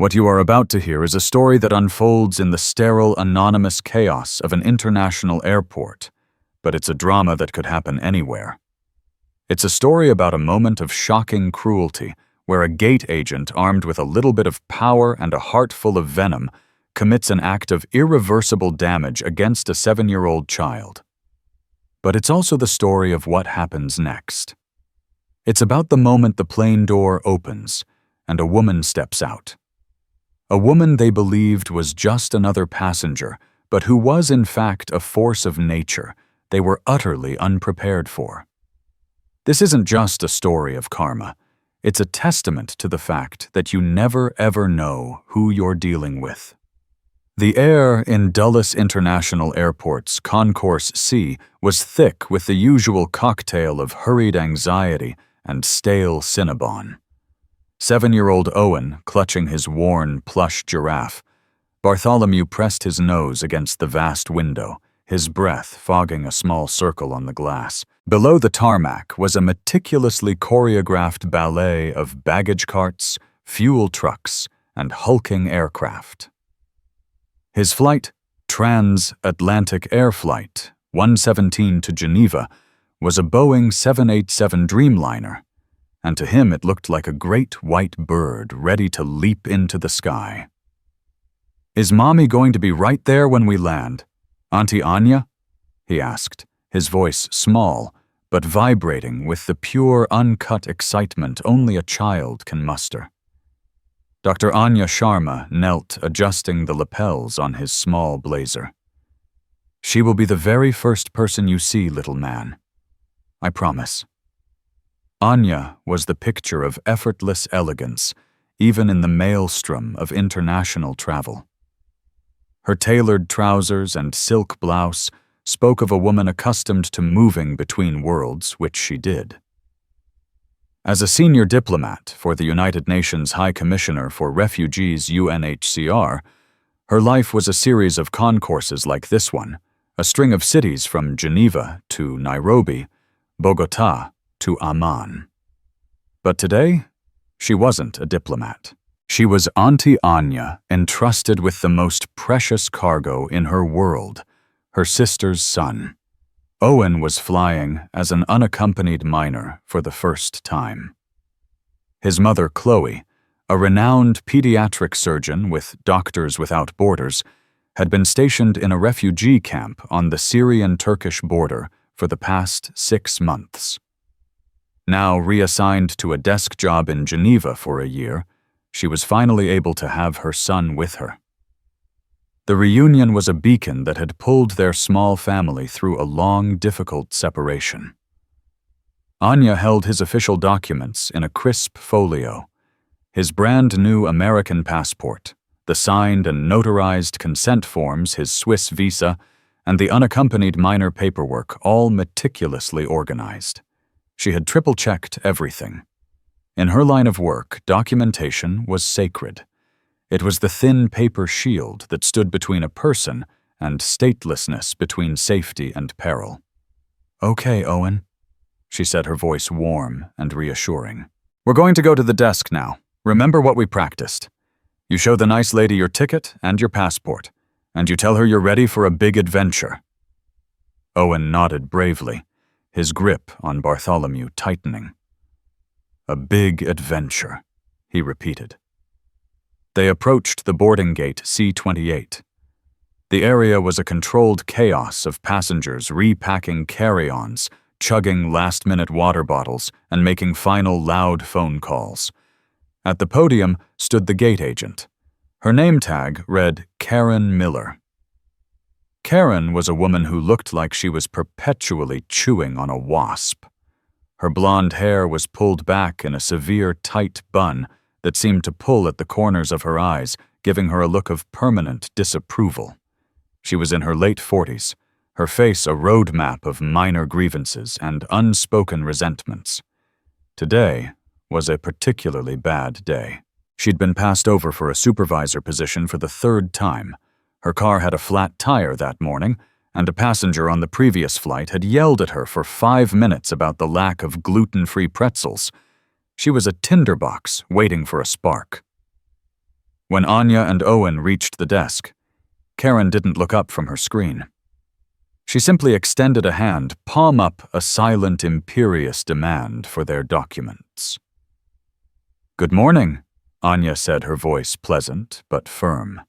What you are about to hear is a story that unfolds in the sterile, anonymous chaos of an international airport, but it's a drama that could happen anywhere. It's a story about a moment of shocking cruelty where a gate agent armed with a little bit of power and a heart full of venom commits an act of irreversible damage against a 7-year-old child. But it's also the story of what happens next. It's about the moment the plane door opens and a woman steps out. A woman they believed was just another passenger, but who was in fact a force of nature they were utterly unprepared for. This isn't just a story of karma. It's a testament to the fact that you never ever know who you're dealing with. The air in Dulles International Airport's Concourse C was thick with the usual cocktail of hurried anxiety and stale Cinnabon. 7-year-old Owen clutching his worn plush giraffe, Bartholomew pressed his nose against the vast window, his breath fogging a small circle on the glass. Below the tarmac was a meticulously choreographed ballet of baggage carts, fuel trucks, and hulking aircraft. His flight, Trans-Atlantic Air Flight 117 to Geneva, was a Boeing 787 Dreamliner, and to him it looked like a great white bird ready to leap into the sky. "Is Mommy going to be right there when we land? Auntie Anya?" he asked, his voice small, but vibrating with the pure, uncut excitement only a child can muster. Dr. Anya Sharma knelt adjusting the lapels on his small blazer. "She will be the very first person you see, little man. I promise." Anya was the picture of effortless elegance, even in the maelstrom of international travel. Her tailored trousers and silk blouse spoke of a woman accustomed to moving between worlds, which she did. As a senior diplomat for the United Nations High Commissioner for Refugees UNHCR, her life was a series of concourses like this one, a string of cities from Geneva to Nairobi, Bogota to Amman. But today, she wasn't a diplomat. She was Auntie Anya, entrusted with the most precious cargo in her world, her sister's son. Owen was flying as an unaccompanied minor for the first time. His mother, Chloe, a renowned pediatric surgeon with Doctors Without Borders, had been stationed in a refugee camp on the Syrian-Turkish border for the past 6 months. Now reassigned to a desk job in Geneva for a year, she was finally able to have her son with her. The reunion was a beacon that had pulled their small family through a long, difficult separation. Anya held his official documents in a crisp folio, his brand-new American passport, the signed and notarized consent forms, his Swiss visa, and the unaccompanied minor paperwork all meticulously organized. She had triple-checked everything. In her line of work, documentation was sacred. It was the thin paper shield that stood between a person and statelessness, between safety and peril. "Okay, Owen," she said, her voice warm and reassuring. "We're going to go to the desk now. Remember what we practiced. You show the nice lady your ticket and your passport, and you tell her you're ready for a big adventure." Owen nodded bravely, his grip on Bartholomew tightening. "A big adventure," he repeated. They approached the boarding gate C-28. The area was a controlled chaos of passengers repacking carry-ons, chugging last-minute water bottles, and making final loud phone calls. At the podium stood the gate agent. Her name tag read Karen Miller. Karen was a woman who looked like she was perpetually chewing on a wasp. Her blonde hair was pulled back in a severe, tight bun that seemed to pull at the corners of her eyes, giving her a look of permanent disapproval. She was in her late 40s, her face a roadmap of minor grievances and unspoken resentments. Today was a particularly bad day. She'd been passed over for a supervisor position for the 3rd time. Her car had a flat tire that morning, and a passenger on the previous flight had yelled at her for 5 minutes about the lack of gluten-free pretzels. She was a tinderbox waiting for a spark. When Anya and Owen reached the desk, Karen didn't look up from her screen. She simply extended a hand, palm up, a silent, imperious demand for their documents. "Good morning," Anya said, her voice pleasant but firm.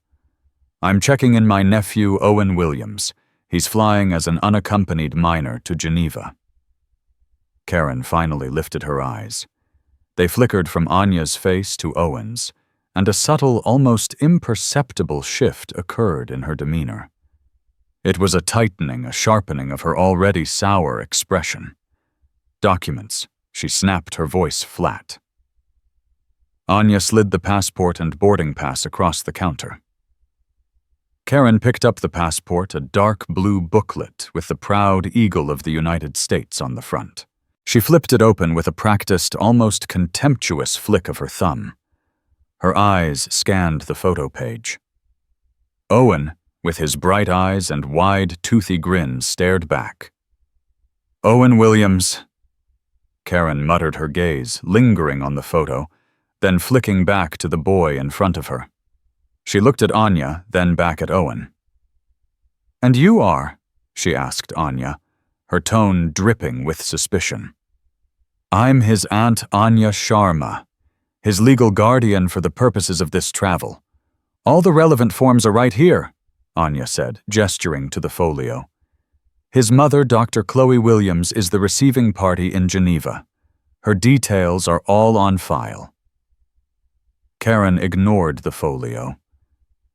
"I'm checking in my nephew, Owen Williams. He's flying as an unaccompanied minor to Geneva." Karen finally lifted her eyes. They flickered from Anya's face to Owen's, and a subtle, almost imperceptible shift occurred in her demeanor. It was a tightening, a sharpening of her already sour expression. "Documents," she snapped, her voice flat. Anya slid the passport and boarding pass across the counter. Karen picked up the passport, a dark blue booklet with the proud eagle of the United States on the front. She flipped it open with a practiced, almost contemptuous flick of her thumb. Her eyes scanned the photo page. Owen, with his bright eyes and wide, toothy grin, stared back. "Owen Williams." Karen muttered, her gaze lingering on the photo, then flicking back to the boy in front of her. She looked at Anya, then back at Owen. "And you are?" she asked Anya, her tone dripping with suspicion. "I'm his Aunt Anya Sharma, his legal guardian for the purposes of this travel. All the relevant forms are right here," Anya said, gesturing to the folio. "His mother, Dr. Chloe Williams, is the receiving party in Geneva. Her details are all on file." Karen ignored the folio.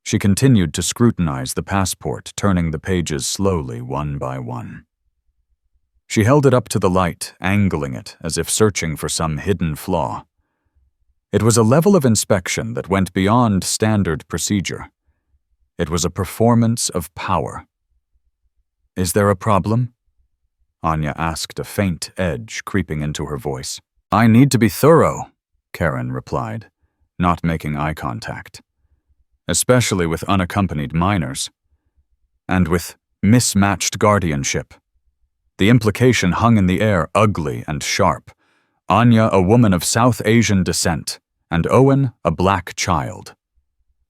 She continued to scrutinize the passport, turning the pages slowly one by one. She held it up to the light, angling it as if searching for some hidden flaw. It was a level of inspection that went beyond standard procedure. It was a performance of power. "Is there a problem?" Anya asked, a faint edge creeping into her voice. "I need to be thorough," Karen replied, not making eye contact. "Especially with unaccompanied minors. And with mismatched guardianship." The implication hung in the air, ugly and sharp. Anya, a woman of South Asian descent, and Owen, a black child.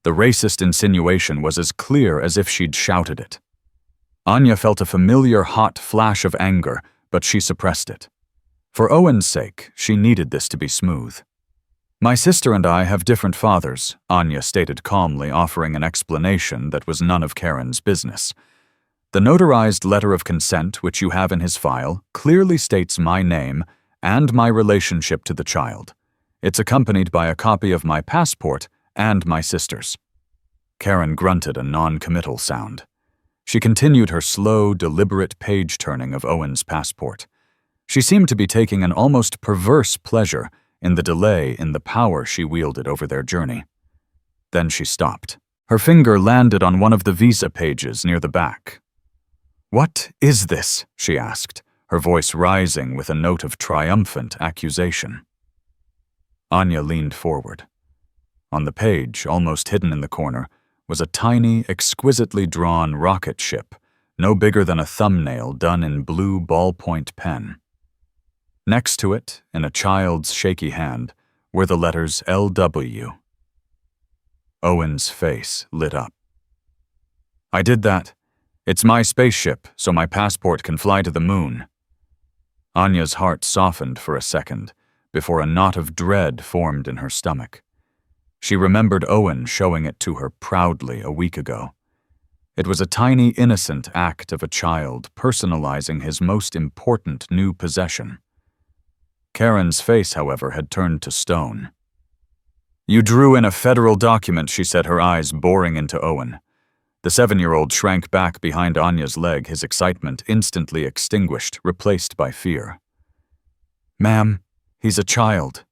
The racist insinuation was as clear as if she'd shouted it. Anya felt a familiar hot flash of anger, but she suppressed it. For Owen's sake, she needed this to be smooth. "My sister and I have different fathers," Anya stated calmly, offering an explanation that was none of Karen's business. "The notarized letter of consent, which you have in his file, clearly states my name and my relationship to the child. It's accompanied by a copy of my passport and my sister's." Karen grunted a non-committal sound. She continued her slow, deliberate page-turning of Owen's passport. She seemed to be taking an almost perverse pleasure in the delay in the power she wielded over their journey. Then she stopped. Her finger landed on one of the visa pages near the back. "What is this?" she asked, her voice rising with a note of triumphant accusation. Anya leaned forward. On the page, almost hidden in the corner, was a tiny, exquisitely drawn rocket ship, no bigger than a thumbnail done in blue ballpoint pen. Next to it, in a child's shaky hand, were the letters LW. Owen's face lit up. "I did that. It's my spaceship, so my passport can fly to the moon." Anya's heart softened for a second, before a knot of dread formed in her stomach. She remembered Owen showing it to her proudly a week ago. It was a tiny, innocent act of a child personalizing his most important new possession. Karen's face, however, had turned to stone. "You drew in a federal document," she said, her eyes boring into Owen. The 7-year-old shrank back behind Anya's leg, his excitement instantly extinguished, replaced by fear. "Ma'am, he's a child,"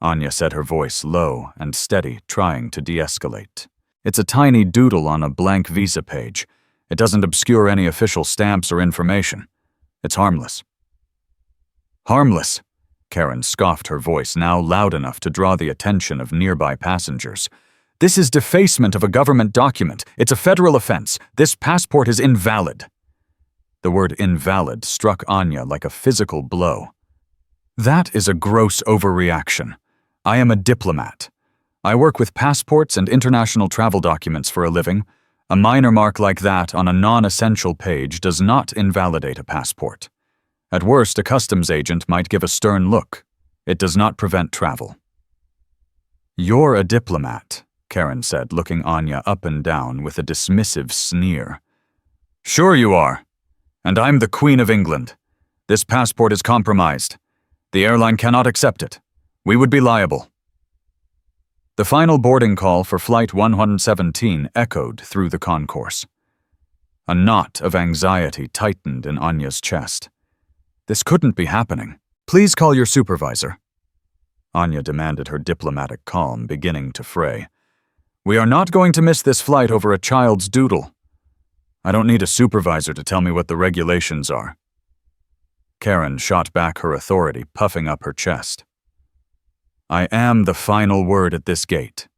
Anya said, her voice low and steady, trying to de-escalate. "It's a tiny doodle on a blank visa page. It doesn't obscure any official stamps or information. It's harmless." "Harmless?" Karen scoffed, her voice now loud enough to draw the attention of nearby passengers. "This is defacement of a government document. It's a federal offense. This passport is invalid." The word invalid struck Anya like a physical blow. "That is a gross overreaction. I am a diplomat. I work with passports and international travel documents for a living. A minor mark like that on a non-essential page does not invalidate a passport. At worst, a customs agent might give a stern look. It does not prevent travel. You're a diplomat, Karen said, looking Anya up and down with a dismissive sneer. Sure you are. And I'm the Queen of England. This passport is compromised. The airline cannot accept it. We would be liable. The final boarding call for Flight 117 echoed through the concourse. A knot of anxiety tightened in Anya's chest. This couldn't be happening. Please call your supervisor. Anya demanded, her diplomatic calm beginning to fray. We are not going to miss this flight over a child's doodle. I don't need a supervisor to tell me what the regulations are. Karen shot back her authority, puffing up her chest. I am the final word at this gate.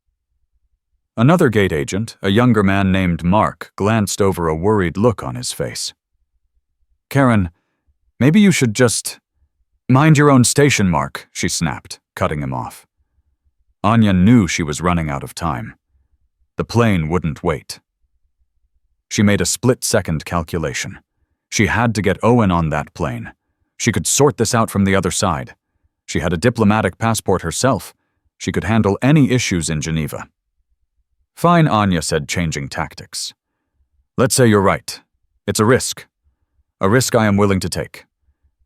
Another gate agent, a younger man named Mark, glanced over, a worried look on his face. Karen, maybe you should just mind your own station, Mark, she snapped, cutting him off. Anya knew she was running out of time. The plane wouldn't wait. She made a split-second calculation. She had to get Owen on that plane. She could sort this out from the other side. She had a diplomatic passport herself. She could handle any issues in Geneva. Fine, Anya said, changing tactics. Let's say you're right. It's a risk. A risk I am willing to take.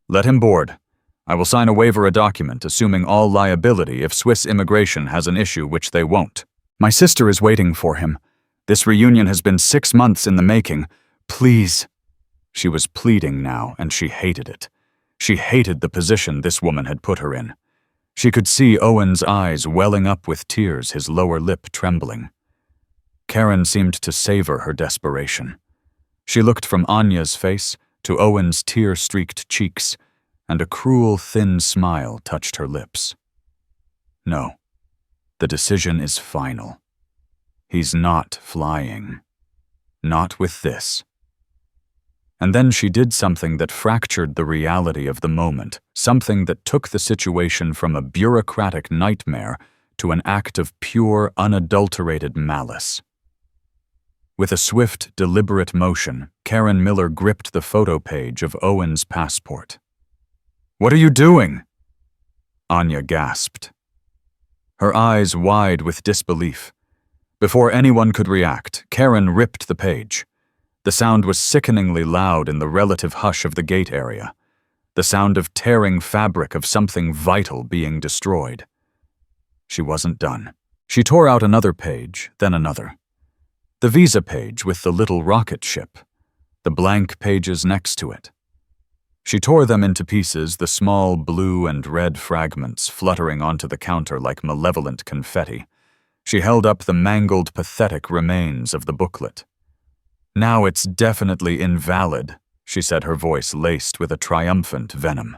Let him board. I will sign a waiver, a document, assuming all liability if Swiss immigration has an issue, which they won't. My sister is waiting for him. This reunion has been 6 months in the making. Please. She was pleading now, and she hated it. She hated the position this woman had put her in. She could see Owen's eyes welling up with tears, his lower lip trembling. Karen seemed to savor her desperation. She looked from Anya's face to Owen's tear-streaked cheeks, and a cruel, thin smile touched her lips. No, the decision is final. He's not flying. Not with this. And then she did something that fractured the reality of the moment, something that took the situation from a bureaucratic nightmare to an act of pure, unadulterated malice. With a swift, deliberate motion, Karen Miller gripped the photo page of Owen's passport. What are you doing? Anya gasped. Her eyes wide with disbelief. Before anyone could react, Karen ripped the page. The sound was sickeningly loud in the relative hush of the gate area. The sound of tearing fabric of something vital being destroyed. She wasn't done. She tore out another page, then another. The visa page with the little rocket ship. The blank pages next to it. She tore them into pieces, the small blue and red fragments fluttering onto the counter like malevolent confetti. She held up the mangled, pathetic remains of the booklet. Now it's definitely invalid, she said, her voice laced with a triumphant venom.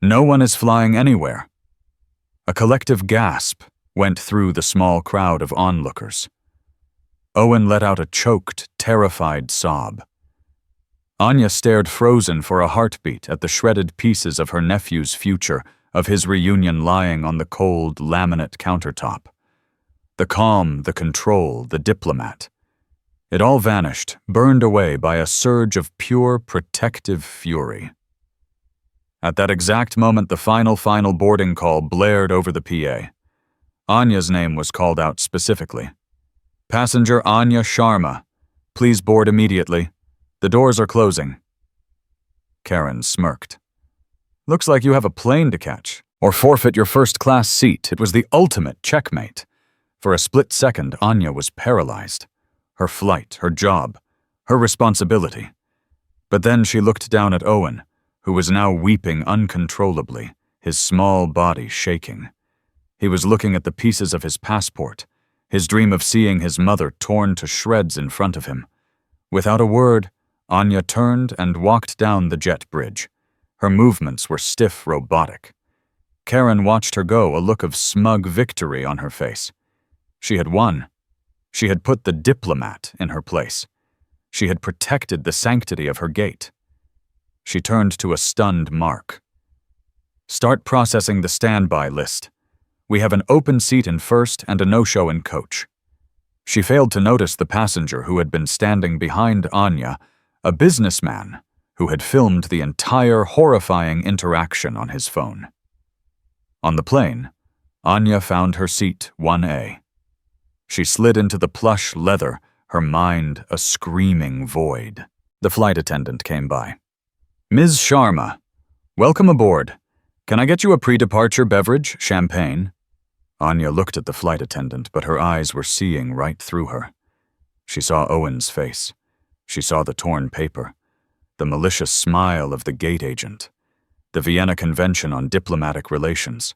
No one is flying anywhere. A collective gasp went through the small crowd of onlookers. Owen let out a choked, terrified sob. Anya stared frozen for a heartbeat at the shredded pieces of her nephew's future, of his reunion lying on the cold, laminate countertop. The calm, the control, the diplomat. It all vanished, burned away by a surge of pure, protective fury. At that exact moment, the final boarding call blared over the PA. Anya's name was called out specifically. Passenger Anya Sharma, please board immediately. The doors are closing. Karen smirked. Looks like you have a plane to catch, or forfeit your first-class seat. It was the ultimate checkmate. For a split second, Anya was paralyzed. Her flight, her job, her responsibility. But then she looked down at Owen, who was now weeping uncontrollably, his small body shaking. He was looking at the pieces of his passport, his dream of seeing his mother torn to shreds in front of him. Without a word, Anya turned and walked down the jet bridge. Her movements were stiff, robotic. Karen watched her go, a look of smug victory on her face. She had won. She had put the diplomat in her place. She had protected the sanctity of her gate. She turned to a stunned Mark. Start processing the standby list. We have an open seat in first and a no-show in coach." She failed to notice the passenger who had been standing behind Anya, a businessman who had filmed the entire horrifying interaction on his phone. On the plane, Anya found her seat 1A. She slid into the plush leather, her mind a screaming void. The flight attendant came by. "Ms. Sharma, welcome aboard. Can I get you a pre-departure beverage, champagne?" Anya looked at the flight attendant, but her eyes were seeing right through her. She saw Owen's face. She saw the torn paper, the malicious smile of the gate agent, the Vienna Convention on Diplomatic Relations,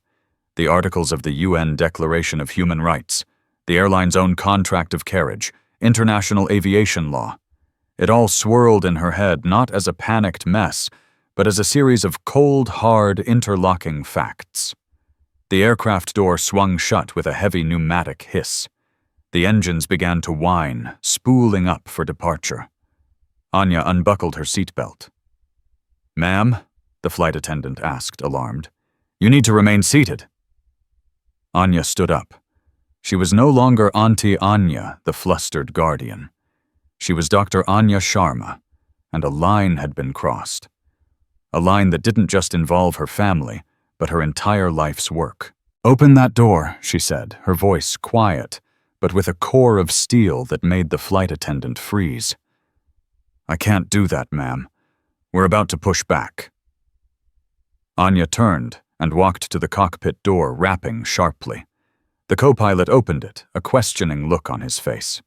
the articles of the UN Declaration of Human Rights, the airline's own contract of carriage, international aviation law. It all swirled in her head not as a panicked mess, but as a series of cold, hard, interlocking facts. The aircraft door swung shut with a heavy pneumatic hiss. The engines began to whine, spooling up for departure. Anya unbuckled her seatbelt. "Ma'am?" the flight attendant asked, alarmed. "You need to remain seated." Anya stood up. She was no longer Auntie Anya, the flustered guardian. She was Dr. Anya Sharma, and a line had been crossed. A line that didn't just involve her family, but her entire life's work. "Open that door," she said, her voice quiet, but with a core of steel that made the flight attendant freeze. "I can't do that, ma'am. We're about to push back." Anya turned and walked to the cockpit door, rapping sharply. The co-pilot opened it, a questioning look on his face.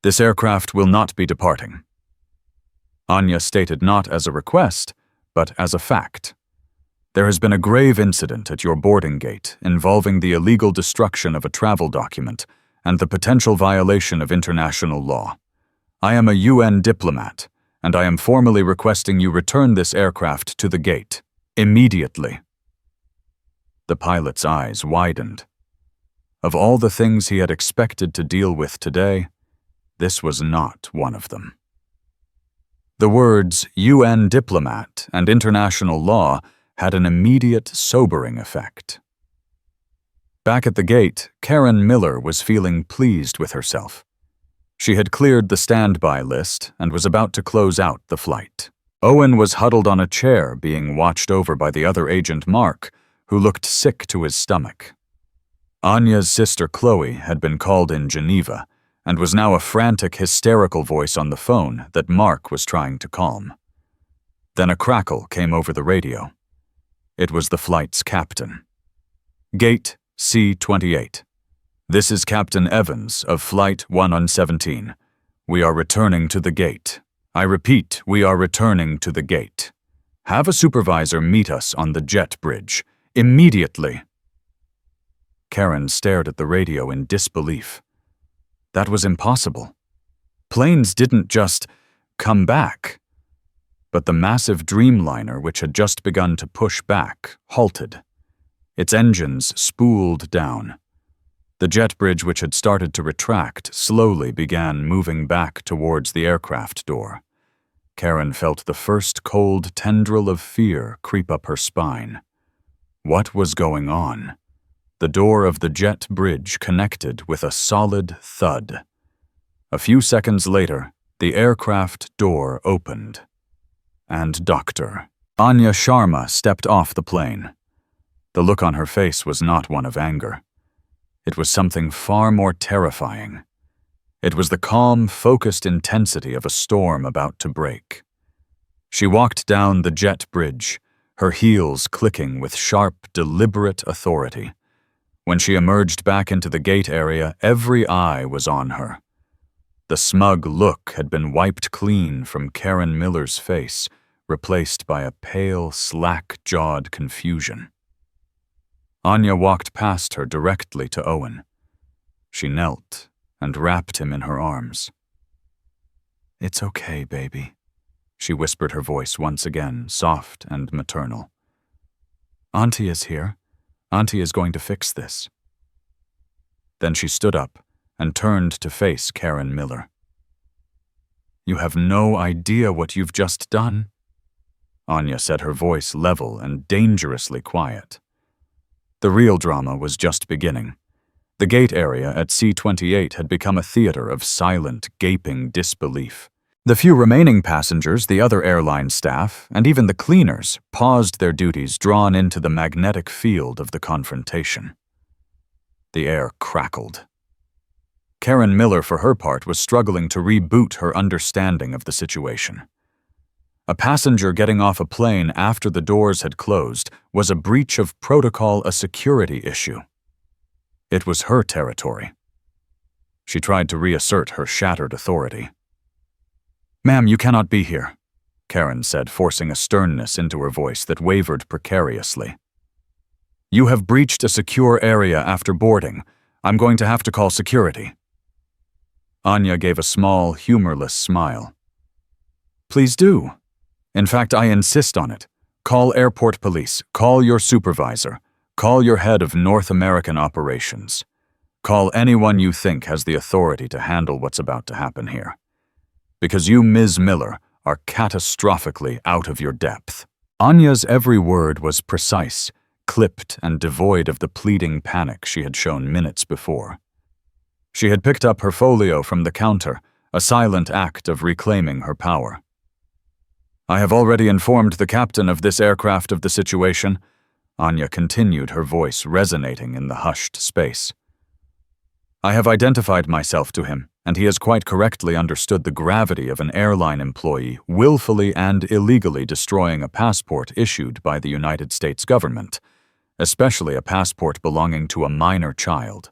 "This aircraft will not be departing." Anya stated not as a request, but as a fact. "There has been a grave incident at your boarding gate involving the illegal destruction of a travel document and the potential violation of international law. I am a UN diplomat, and I am formally requesting you return this aircraft to the gate, immediately." The pilot's eyes widened. Of all the things he had expected to deal with today, this was not one of them. The words UN diplomat and international law had an immediate sobering effect. Back at the gate, Karen Miller was feeling pleased with herself. She had cleared the standby list and was about to close out the flight. Owen was huddled on a chair, being watched over by the other agent Mark, who looked sick to his stomach. Anya's sister Chloe had been called in Geneva and was now a frantic, hysterical voice on the phone that Mark was trying to calm. Then a crackle came over the radio. It was the flight's captain. "Gate C-28. This is Captain Evans of Flight 117. We are returning to the gate. I repeat, we are returning to the gate. Have a supervisor meet us on the jet bridge. Immediately." Karen stared at the radio in disbelief. That was impossible. Planes didn't just come back. But the massive Dreamliner, which had just begun to push back, halted. Its engines spooled down. The jet bridge, which had started to retract, slowly began moving back towards the aircraft door. Karen felt the first cold tendril of fear creep up her spine. What was going on? The door of the jet bridge connected with a solid thud. A few seconds later, the aircraft door opened. And Dr. Anya Sharma stepped off the plane. The look on her face was not one of anger. It was something far more terrifying. It was the calm, focused intensity of a storm about to break. She walked down the jet bridge, her heels clicking with sharp, deliberate authority. When she emerged back into the gate area, every eye was on her. The smug look had been wiped clean from Karen Miller's face, replaced by a pale, slack-jawed confusion. Anya walked past her directly to Owen. She knelt and wrapped him in her arms. "It's okay, baby," she whispered, her voice once again soft and maternal. "Auntie is here. Auntie is going to fix this." Then she stood up and turned to face Karen Miller. "You have no idea what you've just done," Anya said, her voice level and dangerously quiet. The real drama was just beginning. The gate area at C-28 had become a theater of silent, gaping disbelief. The few remaining passengers, the other airline staff, and even the cleaners paused their duties, drawn into the magnetic field of the confrontation. The air crackled. Karen Miller, for her part, was struggling to reboot her understanding of the situation. A passenger getting off a plane after the doors had closed was a breach of protocol, a security issue. It was her territory. She tried to reassert her shattered authority. "Ma'am, you cannot be here," Karen said, forcing a sternness into her voice that wavered precariously. "You have breached a secure area after boarding. I'm going to have to call security." Anya gave a small, humorless smile. "Please do. In fact, I insist on it. Call airport police. Call your supervisor. Call your head of North American operations. Call anyone you think has the authority to handle what's about to happen here. Because you, Ms. Miller, are catastrophically out of your depth." Anya's every word was precise, clipped and devoid of the pleading panic she had shown minutes before. She had picked up her folio from the counter, a silent act of reclaiming her power. "I have already informed the captain of this aircraft of the situation," Anya continued, her voice resonating in the hushed space. "I have identified myself to him, and he has quite correctly understood the gravity of an airline employee willfully and illegally destroying a passport issued by the United States government, especially a passport belonging to a minor child."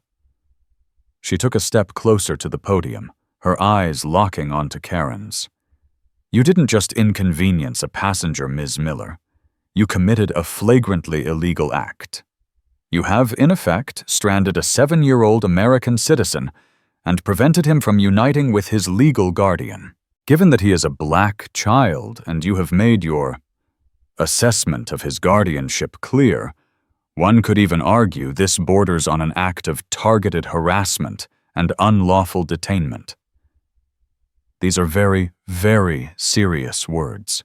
She took a step closer to the podium, her eyes locking onto Karen's. "You didn't just inconvenience a passenger, Ms. Miller. You committed a flagrantly illegal act. You have, in effect, stranded a 7-year-old American citizen and prevented him from uniting with his legal guardian. Given that he is a black child and you have made your assessment of his guardianship clear, one could even argue this borders on an act of targeted harassment and unlawful detainment." These are very, very serious words,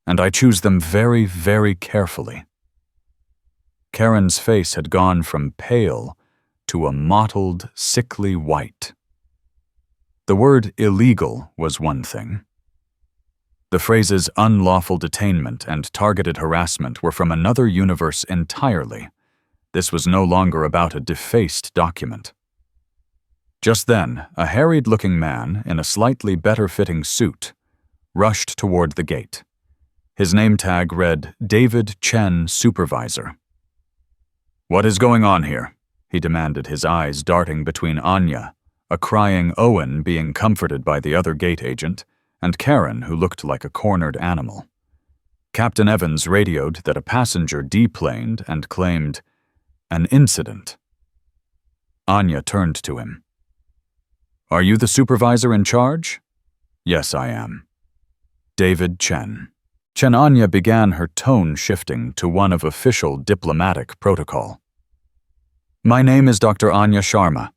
and I choose them very, very carefully. Karen's face had gone from pale to a mottled, sickly white. The word illegal was one thing. The phrases unlawful detainment and targeted harassment were from another universe entirely. This was no longer about a defaced document. Just then, a harried-looking man in a slightly better-fitting suit rushed toward the gate. His name tag read, "David Chen, Supervisor." "What is going on here?" he demanded, his eyes darting between Anya, a crying Owen being comforted by the other gate agent, and Karen, who looked like a cornered animal. Captain Evans radioed that a passenger deplaned and claimed an incident. Anya turned to him. "Are you the supervisor in charge?" "Yes, I am." "David Chen." Anya began, her tone shifting to one of official diplomatic protocol. "My name is Dr. Anya Sharma.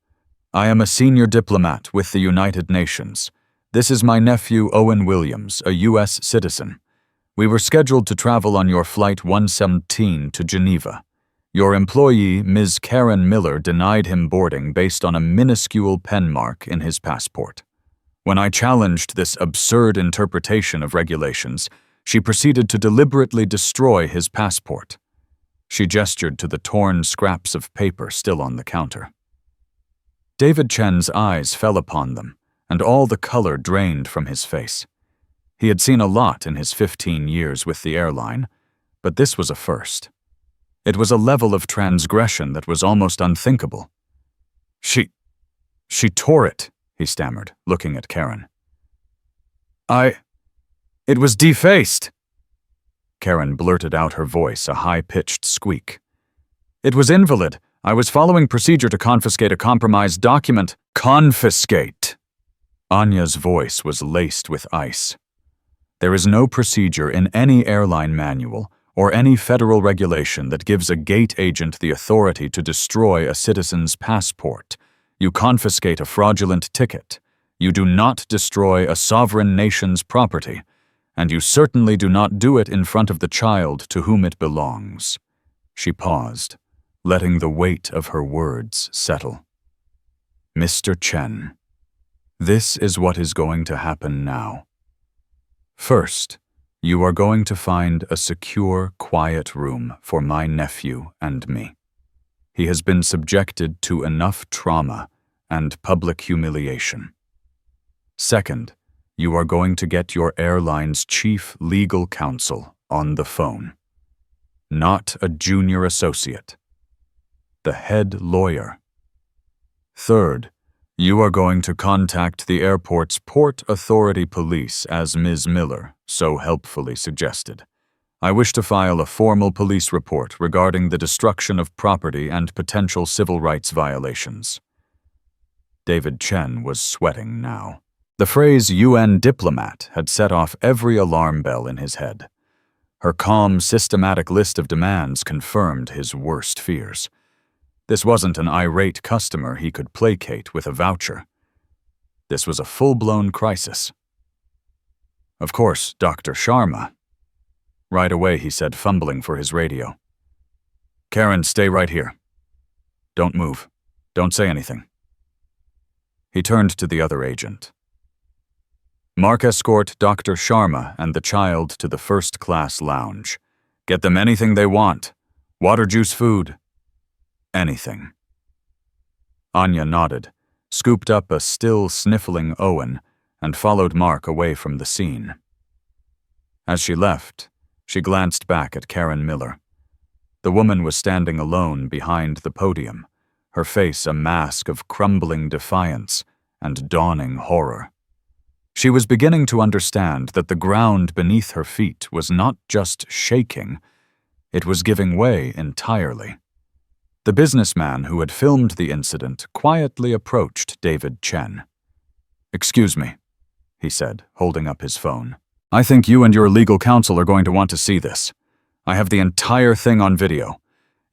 I am a senior diplomat with the United Nations. This is my nephew, Owen Williams, a U.S. citizen. We were scheduled to travel on your Flight 117 to Geneva. Your employee, Ms. Karen Miller, denied him boarding based on a minuscule pen mark in his passport. When I challenged this absurd interpretation of regulations, she proceeded to deliberately destroy his passport." She gestured to the torn scraps of paper still on the counter. David Chen's eyes fell upon them, and all the color drained from his face. He had seen a lot in his 15 years with the airline, but this was a first. It was a level of transgression that was almost unthinkable. She tore it," he stammered, looking at Karen. It was defaced." Karen blurted out, her voice a high-pitched squeak. "It was invalid. I was following procedure to confiscate a compromised document." "Confiscate!" Anya's voice was laced with ice. There is no procedure in any airline manual or any federal regulation that gives a gate agent the authority to destroy a citizen's passport. You confiscate a fraudulent ticket. You do not destroy a sovereign nation's property, and you certainly do not do it in front of the child to whom it belongs. She paused, letting the weight of her words settle. Mr. Chen, this is what is going to happen now. First, you are going to find a secure, quiet room for my nephew and me. He has been subjected to enough trauma and public humiliation. Second, you are going to get your airline's chief legal counsel on the phone. Not a junior associate. The head lawyer. Third, you are going to contact the airport's Port Authority Police as Ms. Miller so helpfully suggested. I wish to file a formal police report regarding the destruction of property and potential civil rights violations. David Chen was sweating now. The phrase UN diplomat had set off every alarm bell in his head. Her calm, systematic list of demands confirmed his worst fears. This wasn't an irate customer he could placate with a voucher. This was a full-blown crisis. Of course, Dr. Sharma. Right away, he said, fumbling for his radio. Karen, stay right here. Don't move. Don't say anything. He turned to the other agent. Mark, escort Dr. Sharma and the child to the first-class lounge. Get them anything they want. Water, juice, food. Anything. Anya nodded, scooped up a still sniffling Owen, and followed Mark away from the scene. As she left, she glanced back at Karen Miller. The woman was standing alone behind the podium, her face a mask of crumbling defiance and dawning horror. She was beginning to understand that the ground beneath her feet was not just shaking, it was giving way entirely. The businessman who had filmed the incident quietly approached David Chen. "Excuse me," he said, holding up his phone. "I think you and your legal counsel are going to want to see this. I have the entire thing on video.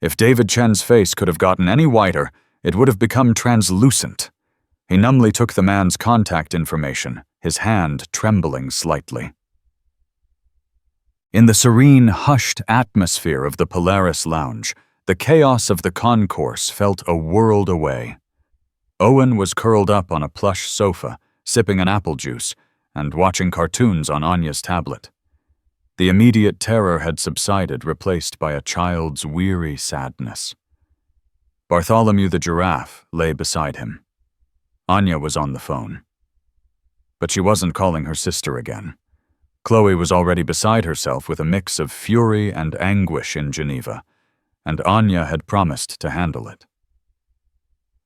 If David Chen's face could have gotten any whiter, it would have become translucent." He numbly took the man's contact information, his hand trembling slightly. In the serene, hushed atmosphere of the Polaris Lounge, the chaos of the concourse felt a world away. Owen was curled up on a plush sofa, sipping an apple juice, and watching cartoons on Anya's tablet. The immediate terror had subsided, replaced by a child's weary sadness. Bartholomew the giraffe lay beside him. Anya was on the phone. But she wasn't calling her sister again. Chloe was already beside herself with a mix of fury and anguish in Geneva, and Anya had promised to handle it.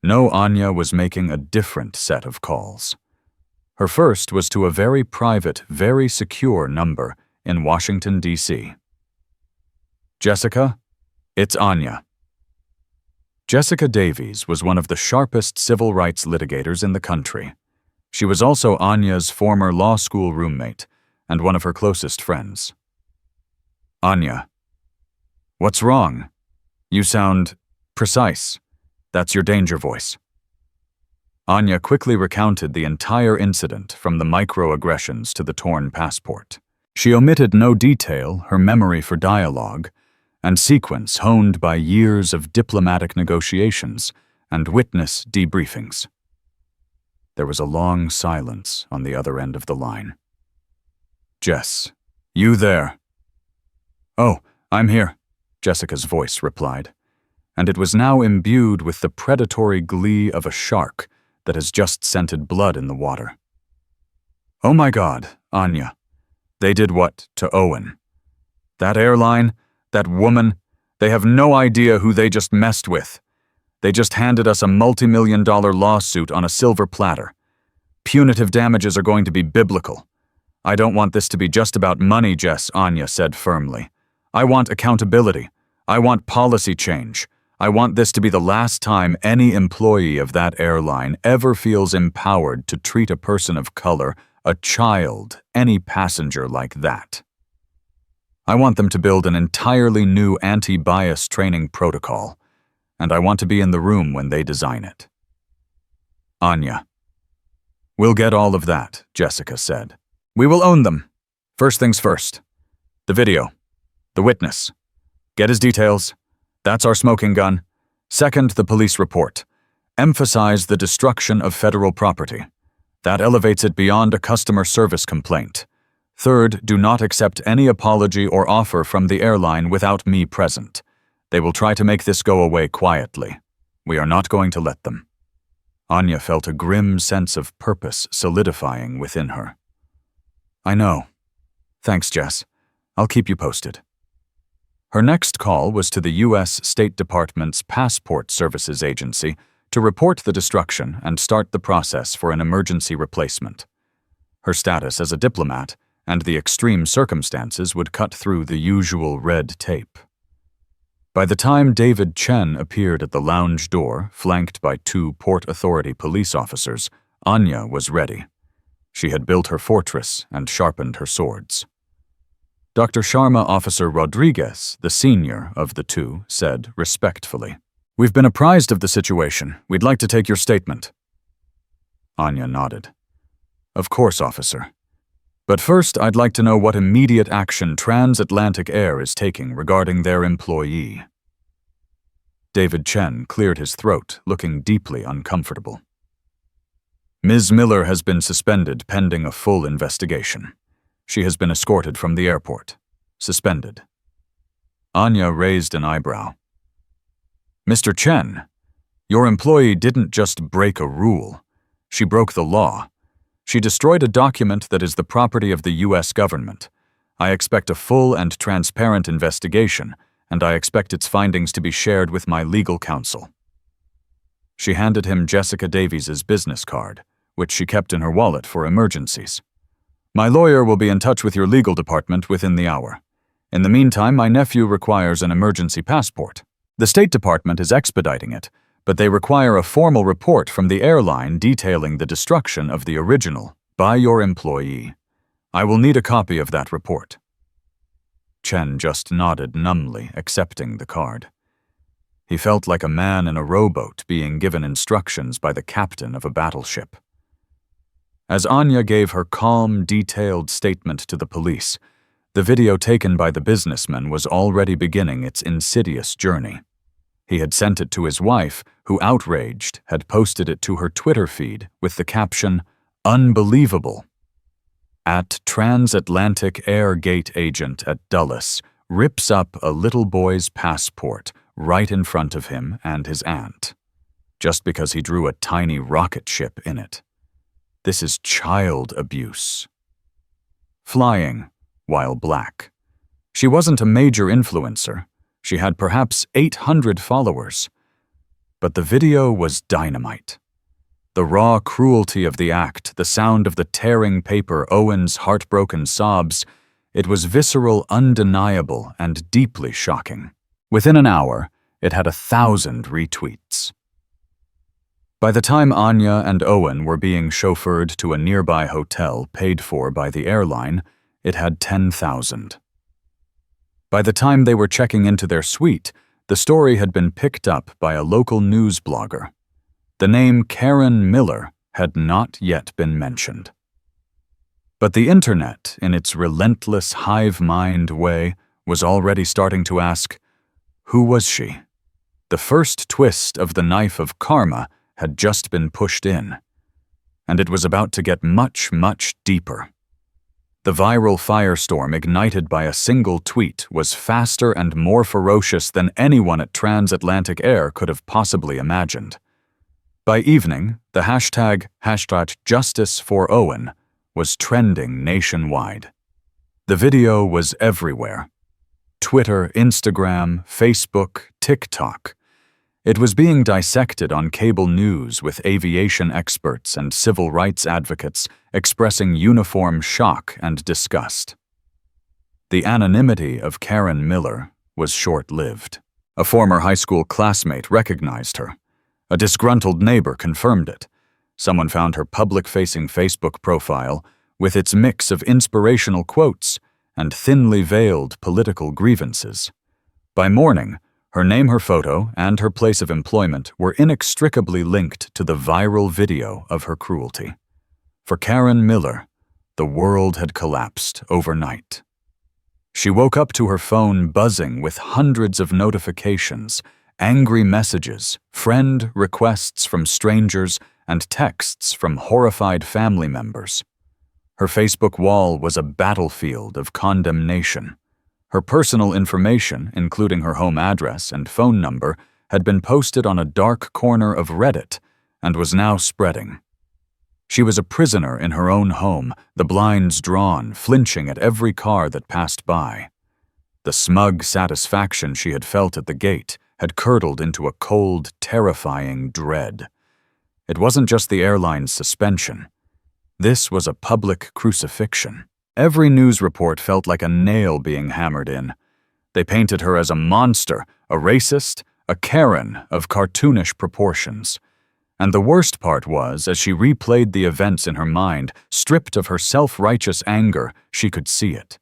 No, Anya was making a different set of calls. Her first was to a very private, very secure number in Washington, D.C. "Jessica, it's Anya." Jessica Davies was one of the sharpest civil rights litigators in the country. She was also Anya's former law school roommate and one of her closest friends. "Anya, what's wrong? You sound precise. That's your danger voice." Anya quickly recounted the entire incident, from the microaggressions to the torn passport. She omitted no detail, her memory for dialogue, and sequence honed by years of diplomatic negotiations and witness debriefings. There was a long silence on the other end of the line. "Jess, you there?" "Oh, I'm here," Jessica's voice replied, and it was now imbued with the predatory glee of a shark that has just scented blood in the water. "Oh my God, Anya. They did what to Owen? That airline, that woman, they have no idea who they just messed with. They just handed us a multi-million-dollar lawsuit on a silver platter. Punitive damages are going to be biblical. I don't want this to be just about money, Jess," Anya said firmly. "I want accountability. I want policy change. I want this to be the last time any employee of that airline ever feels empowered to treat a person of color, a child, any passenger like that. I want them to build an entirely new anti-bias training protocol, and I want to be in the room when they design it." "Anya." "We'll get all of that," Jessica said. "We will own them. First things first. The video. The witness. Get his details. That's our smoking gun. Second, the police report. Emphasize the destruction of federal property. That elevates it beyond a customer service complaint. Third, do not accept any apology or offer from the airline without me present. They will try to make this go away quietly. We are not going to let them. Anya felt a grim sense of purpose solidifying within her. I know. Thanks, Jess. I'll keep you posted. Her next call was to the U.S. State Department's Passport Services Agency to report the destruction and start the process for an emergency replacement. Her status as a diplomat and the extreme circumstances would cut through the usual red tape. By the time David Chen appeared at the lounge door, flanked by 2 Port Authority police officers, Anya was ready. She had built her fortress and sharpened her swords. Dr. Sharma Officer Rodriguez, the senior of the 2, said respectfully, "We've been apprised of the situation. We'd like to take your statement." Anya nodded. "Of course, officer. But first, I'd like to know what immediate action Transatlantic Air is taking regarding their employee." David Chen cleared his throat, looking deeply uncomfortable. "Ms. Miller has been suspended pending a full investigation. She has been escorted from the airport. Suspended." Anya raised an eyebrow. "Mr. Chen, your employee didn't just break a rule. She broke the law. She destroyed a document that is the property of the U.S. government. I expect a full and transparent investigation, and I expect its findings to be shared with my legal counsel." She handed him Jessica Davies's business card, which she kept in her wallet for emergencies. "My lawyer will be in touch with your legal department within the hour. In the meantime, my nephew requires an emergency passport. The State Department is expediting it, but they require a formal report from the airline detailing the destruction of the original by your employee. I will need a copy of that report." Chen just nodded numbly, accepting the card. He felt like a man in a rowboat being given instructions by the captain of a battleship. As Anya gave her calm, detailed statement to the police, the video taken by the businessman was already beginning its insidious journey. He had sent it to his wife, who, outraged, had posted it to her Twitter feed with the caption, "Unbelievable." At Transatlantic Air Gate agent at Dulles rips up a little boy's passport right in front of him and his aunt, just because he drew a tiny rocket ship in it. This is child abuse. Flying, while black. She wasn't a major influencer. She had perhaps 800 followers. But the video was dynamite. The raw cruelty of the act, the sound of the tearing paper, Owen's heartbroken sobs, it was visceral, undeniable, and deeply shocking. Within an hour, it had 1,000 retweets. By the time Anya and Owen were being chauffeured to a nearby hotel paid for by the airline, it had 10,000. By the time they were checking into their suite, the story had been picked up by a local news blogger. The name Karen Miller had not yet been mentioned. But the internet, in its relentless hive-mind way, was already starting to ask, who was she? The first twist of the knife of karma had just been pushed in, and it was about to get much, much deeper. The viral firestorm ignited by a single tweet was faster and more ferocious than anyone at Transatlantic Air could have possibly imagined. By evening, the hashtag #JusticeForOwen was trending nationwide. The video was everywhere. Twitter, Instagram, Facebook, TikTok. It was being dissected on cable news with aviation experts and civil rights advocates expressing uniform shock and disgust. The anonymity of Karen Miller was short-lived. A former high school classmate recognized her. A disgruntled neighbor confirmed it. Someone found her public-facing Facebook profile with its mix of inspirational quotes and thinly veiled political grievances. By morning, her name, her photo, and her place of employment were inextricably linked to the viral video of her cruelty. For Karen Miller, the world had collapsed overnight. She woke up to her phone buzzing with hundreds of notifications angry messages, friend requests from strangers, and texts from horrified family members. Her Facebook wall was a battlefield of condemnation. Her personal information, including her home address and phone number, had been posted on a dark corner of Reddit and was now spreading. She was a prisoner in her own home, the blinds drawn, flinching at every car that passed by. The smug satisfaction she had felt at the gate had curdled into a cold, terrifying dread. It wasn't just the airline's suspension. This was a public crucifixion. Every news report felt like a nail being hammered in. They painted her as a monster, a racist, a Karen of cartoonish proportions. And the worst part was, as she replayed the events in her mind, stripped of her self-righteous anger, she could see it.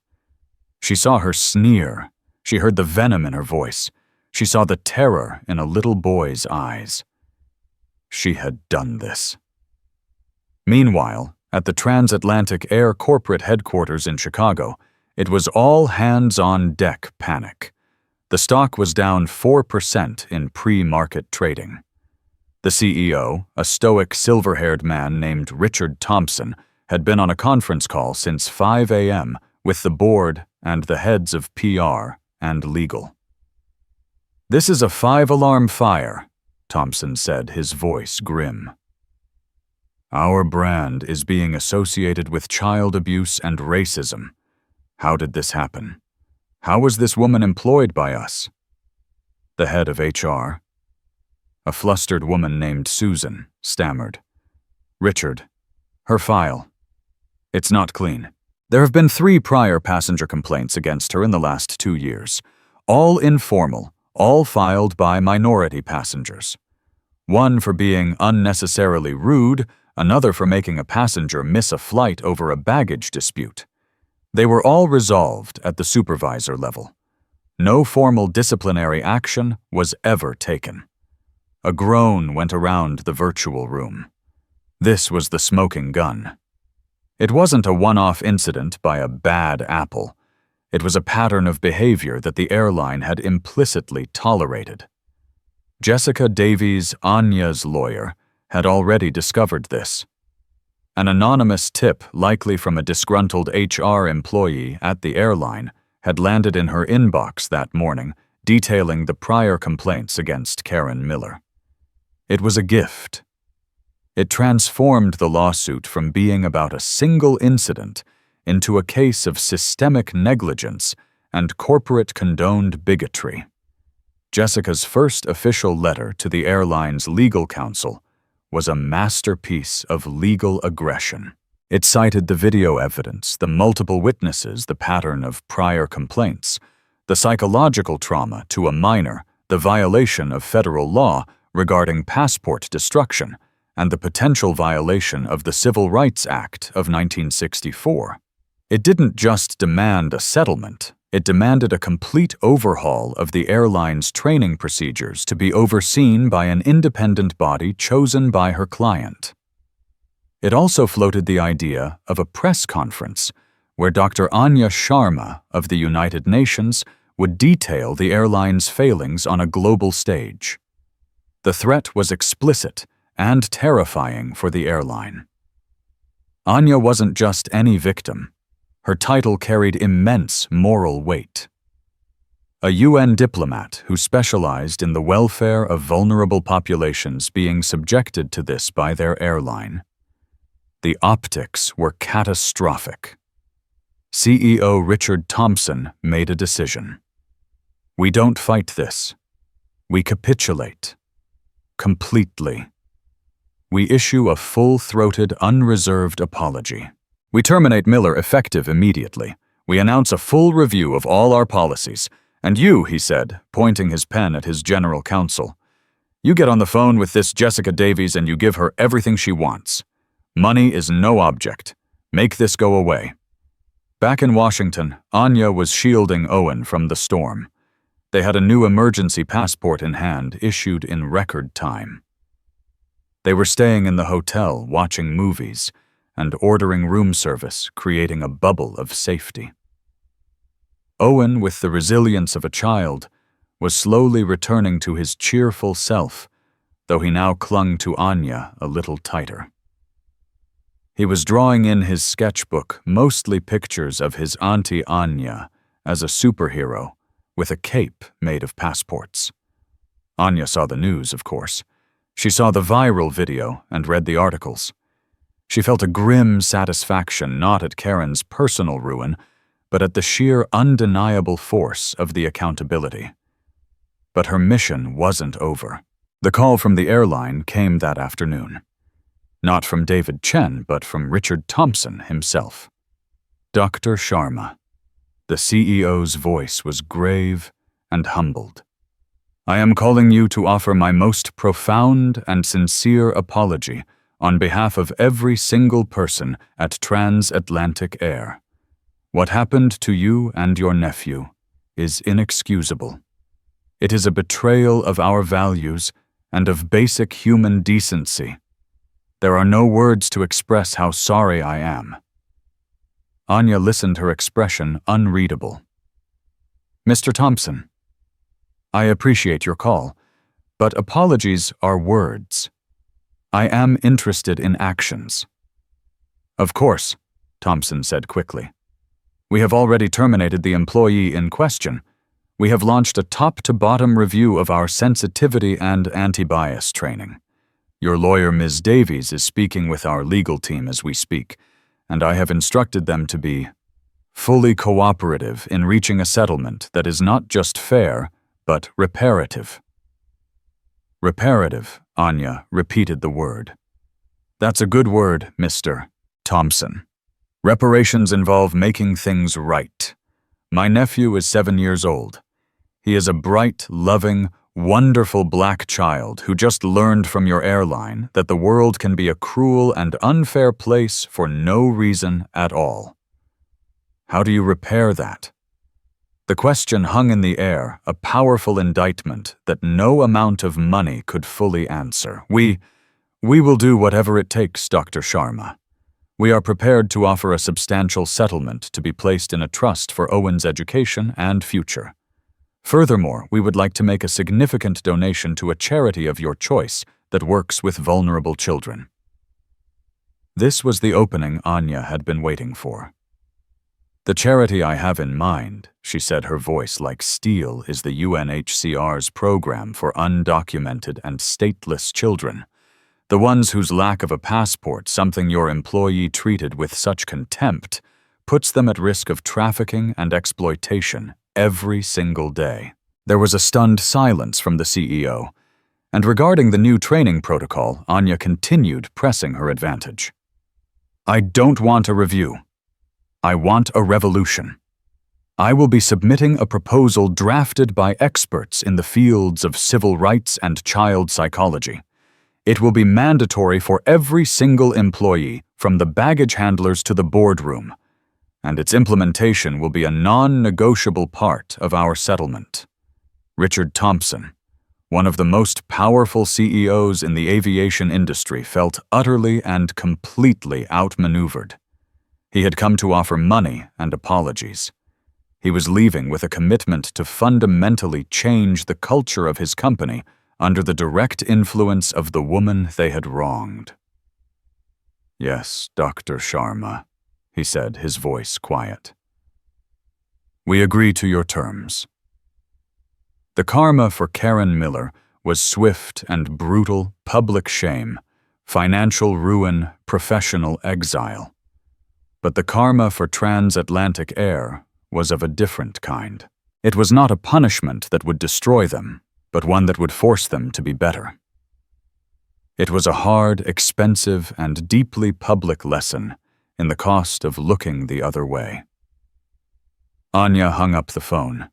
She saw her sneer. She heard the venom in her voice. She saw the terror in a little boy's eyes. She had done this. Meanwhile, at the Transatlantic Air corporate headquarters in Chicago, it was all hands-on-deck panic. The stock was down 4% in pre-market trading. The CEO, a stoic silver-haired man named Richard Thompson, had been on a conference call since 5 a.m. with the board and the heads of PR and legal. "This is a 5-alarm fire," Thompson said, his voice grim. "Our brand is being associated with child abuse and racism. How did this happen? How was this woman employed by us?" The head of HR, a flustered woman named Susan, stammered. "Richard, her file. It's not clean. There have been 3 prior passenger complaints against her in the last 2 years, all informal, all filed by minority passengers. One for being unnecessarily rude, another for making a passenger miss a flight over a baggage dispute. They were all resolved at the supervisor level. No formal disciplinary action was ever taken." A groan went around the virtual room. This was the smoking gun. It wasn't a one-off incident by a bad apple. It was a pattern of behavior that the airline had implicitly tolerated. Jessica Davies, Anya's lawyer, had already discovered this. An anonymous tip, likely from a disgruntled HR employee at the airline, had landed in her inbox that morning, detailing the prior complaints against Karen Miller. It was a gift. It transformed the lawsuit from being about a single incident into a case of systemic negligence and corporate condoned bigotry. Jessica's first official letter to the airline's legal counsel was a masterpiece of legal aggression. It cited the video evidence, the multiple witnesses, the pattern of prior complaints, the psychological trauma to a minor, the violation of federal law regarding passport destruction, and the potential violation of the Civil Rights Act of 1964. It didn't just demand a settlement, it demanded a complete overhaul of the airline's training procedures to be overseen by an independent body chosen by her client. It also floated the idea of a press conference where Dr. Anya Sharma of the United Nations would detail the airline's failings on a global stage. The threat was explicit and terrifying for the airline. Anya wasn't just any victim. Her title carried immense moral weight. A UN diplomat who specialized in the welfare of vulnerable populations being subjected to this by their airline. The optics were catastrophic. CEO Richard Thompson made a decision. We don't fight this. We capitulate. Completely. We issue a full-throated, unreserved apology. We terminate Miller effective immediately. We announce a full review of all our policies. And you, he said, pointing his pen at his general counsel, you get on the phone with this Jessica Davies and you give her everything she wants. Money is no object. Make this go away. Back in Washington, Anya was shielding Owen from the storm. They had a new emergency passport in hand, issued in record time. They were staying in the hotel, watching movies, and ordering room service, creating a bubble of safety. Owen, with the resilience of a child, was slowly returning to his cheerful self, though he now clung to Anya a little tighter. He was drawing in his sketchbook mostly pictures of his Auntie Anya as a superhero with a cape made of passports. Anya saw the news, of course. She saw the viral video and read the articles. She felt a grim satisfaction not at Karen's personal ruin, but at the sheer undeniable force of the accountability. But her mission wasn't over. The call from the airline came that afternoon. Not from David Chen, but from Richard Thompson himself. Dr. Sharma. The CEO's voice was grave and humbled. I am calling you to offer my most profound and sincere apology on behalf of every single person at Transatlantic Air. What happened to you and your nephew is inexcusable. It is a betrayal of our values and of basic human decency. There are no words to express how sorry I am. Anya listened, her expression unreadable. Mr. Thompson, I appreciate your call, but apologies are words. I am interested in actions. Of course, Thompson said quickly. We have already terminated the employee in question. We have launched a top-to-bottom review of our sensitivity and anti-bias training. Your lawyer, Ms. Davies, is speaking with our legal team as we speak, and I have instructed them to be fully cooperative in reaching a settlement that is not just fair, but reparative. Reparative, Anya repeated the word. That's a good word, Mr. Thompson. Reparations involve making things right. My nephew is 7 years old. He is a bright, loving, wonderful black child who just learned from your airline that the world can be a cruel and unfair place for no reason at all. How do you repair that? The question hung in the air, a powerful indictment that no amount of money could fully answer. We will do whatever it takes, Dr. Sharma. We are prepared to offer a substantial settlement to be placed in a trust for Owen's education and future. Furthermore, we would like to make a significant donation to a charity of your choice that works with vulnerable children. This was the opening Anya had been waiting for. The charity I have in mind, she said, her voice like steel, is the UNHCR's program for undocumented and stateless children. The ones whose lack of a passport, something your employee treated with such contempt, puts them at risk of trafficking and exploitation every single day. There was a stunned silence from the CEO, and regarding the new training protocol, Anya continued pressing her advantage. I don't want a review. I want a revolution. I will be submitting a proposal drafted by experts in the fields of civil rights and child psychology. It will be mandatory for every single employee, from the baggage handlers to the boardroom, and its implementation will be a non-negotiable part of our settlement. Richard Thompson, one of the most powerful CEOs in the aviation industry, felt utterly and completely outmaneuvered. He had come to offer money and apologies. He was leaving with a commitment to fundamentally change the culture of his company under the direct influence of the woman they had wronged. Yes, Dr. Sharma, he said, his voice quiet. We agree to your terms. The karma for Karen Miller was swift and brutal public shame, financial ruin, professional exile. But the karma for Transatlantic Air was of a different kind. It was not a punishment that would destroy them, but one that would force them to be better. It was a hard, expensive, and deeply public lesson in the cost of looking the other way. Anya hung up the phone.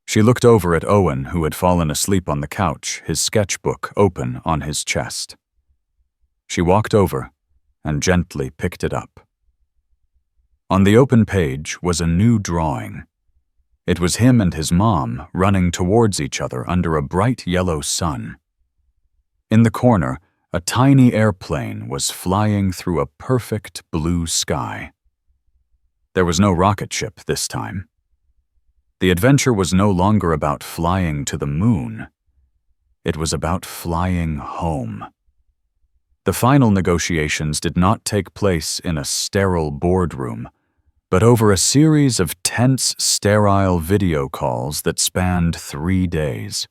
She looked over at Owen, who had fallen asleep on the couch, his sketchbook open on his chest. She walked over and gently picked it up. On the open page was a new drawing. It was him and his mom running towards each other under a bright yellow sun. In the corner, a tiny airplane was flying through a perfect blue sky. There was no rocket ship this time. The adventure was no longer about flying to the moon. It was about flying home. The final negotiations did not take place in a sterile boardroom, but over a series of tense, sterile video calls that spanned 3 days.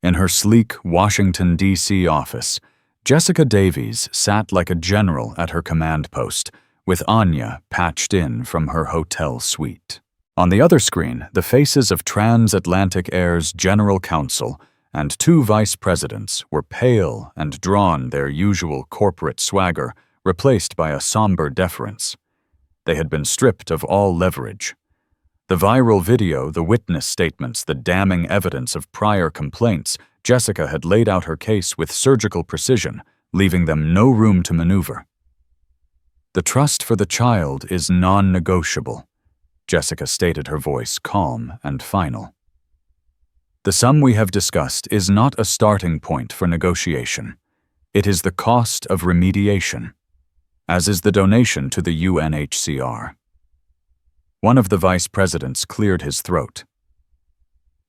In her sleek Washington, D.C. office, Jessica Davies sat like a general at her command post, with Anya patched in from her hotel suite. On the other screen, the faces of Transatlantic Air's general counsel and 2 vice presidents were pale and drawn, their usual corporate swagger replaced by a somber deference. They had been stripped of all leverage. The viral video, the witness statements, the damning evidence of prior complaints, Jessica had laid out her case with surgical precision, leaving them no room to maneuver. "The trust for the child is non-negotiable," Jessica stated, her voice calm and final. "The sum we have discussed is not a starting point for negotiation. It is the cost of remediation, as is the donation to the UNHCR. One of the vice presidents cleared his throat.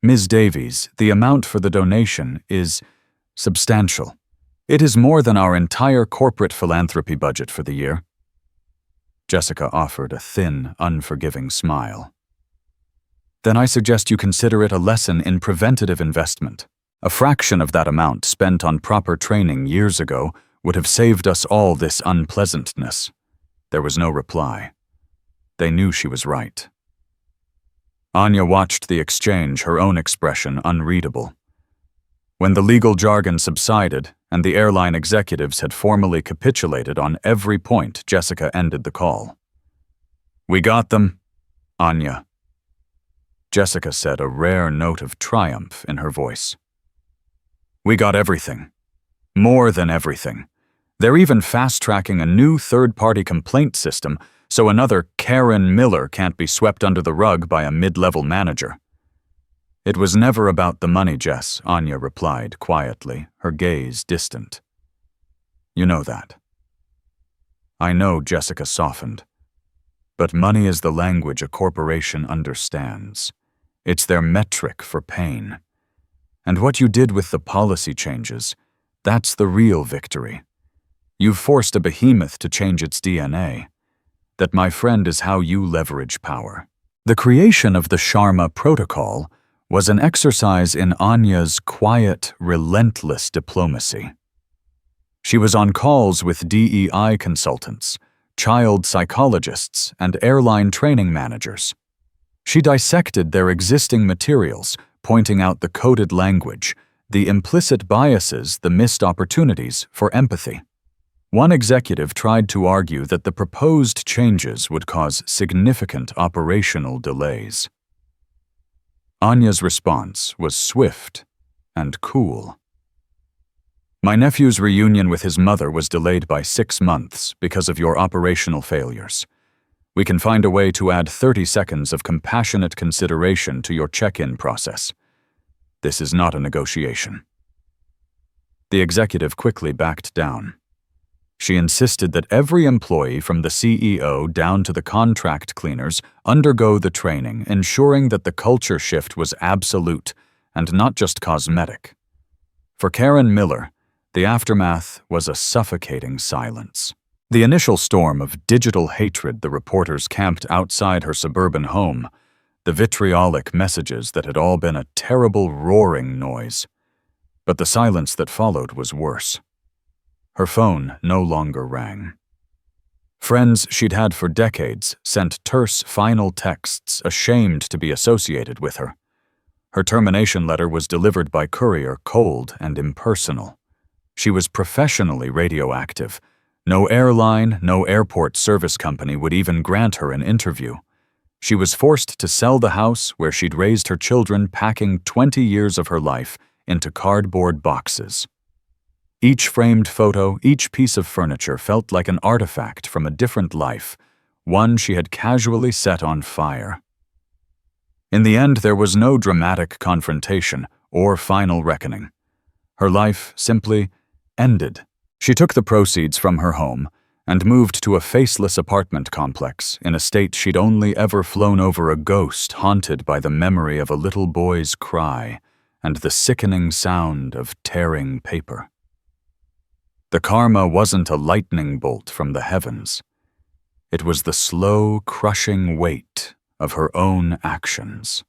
"Ms. Davies, the amount for the donation is substantial. It is more than our entire corporate philanthropy budget for the year." Jessica offered a thin, unforgiving smile. "Then I suggest you consider it a lesson in preventative investment. A fraction of that amount spent on proper training years ago would have saved us all this unpleasantness." There was no reply. They knew she was right. Anya watched the exchange, her own expression unreadable. When the legal jargon subsided and the airline executives had formally capitulated on every point, Jessica ended the call. "We got them, Anya," Jessica said, a rare note of triumph in her voice. "We got everything. More than everything. They're even fast-tracking a new third-party complaint system so another Karen Miller can't be swept under the rug by a mid-level manager." "It was never about the money, Jess," Anya replied quietly, her gaze distant. "You know that." "I know," Jessica softened. "But money is the language a corporation understands. It's their metric for pain. And what you did with the policy changes, that's the real victory. You've forced a behemoth to change its DNA. That, my friend, is how you leverage power." The creation of the Sharma Protocol was an exercise in Anya's quiet, relentless diplomacy. She was on calls with DEI consultants, child psychologists, and airline training managers. She dissected their existing materials, pointing out the coded language, the implicit biases, the missed opportunities for empathy. One executive tried to argue that the proposed changes would cause significant operational delays. Anya's response was swift and cool. "My nephew's reunion with his mother was delayed by 6 months because of your operational failures. We can find a way to add 30 seconds of compassionate consideration to your check-in process. This is not a negotiation." The executive quickly backed down. She insisted that every employee from the CEO down to the contract cleaners undergo the training, ensuring that the culture shift was absolute and not just cosmetic. For Karen Miller, the aftermath was a suffocating silence. The initial storm of digital hatred the reporters camped outside her suburban home, the vitriolic messages that had all been a terrible roaring noise. But the silence that followed was worse. Her phone no longer rang. Friends she'd had for decades sent terse final texts, ashamed to be associated with her. Her termination letter was delivered by courier, cold and impersonal. She was professionally radioactive. No airline, no airport service company would even grant her an interview. She was forced to sell the house where she'd raised her children, packing 20 years of her life into cardboard boxes. Each framed photo, each piece of furniture felt like an artifact from a different life, one she had casually set on fire. In the end, there was no dramatic confrontation or final reckoning. Her life simply ended. She took the proceeds from her home and moved to a faceless apartment complex in a state she'd only ever flown over a ghost haunted by the memory of a little boy's cry and the sickening sound of tearing paper. The karma wasn't a lightning bolt from the heavens. It was the slow, crushing weight of her own actions.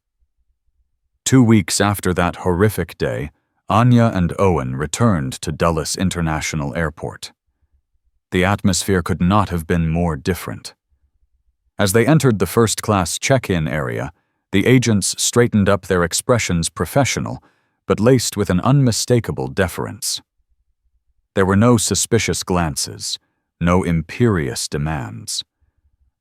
2 weeks after that horrific day, Anya and Owen returned to Dulles International Airport. The atmosphere could not have been more different. As they entered the first-class check-in area, the agents straightened up their expressions professional, but laced with an unmistakable deference. There were no suspicious glances, no imperious demands.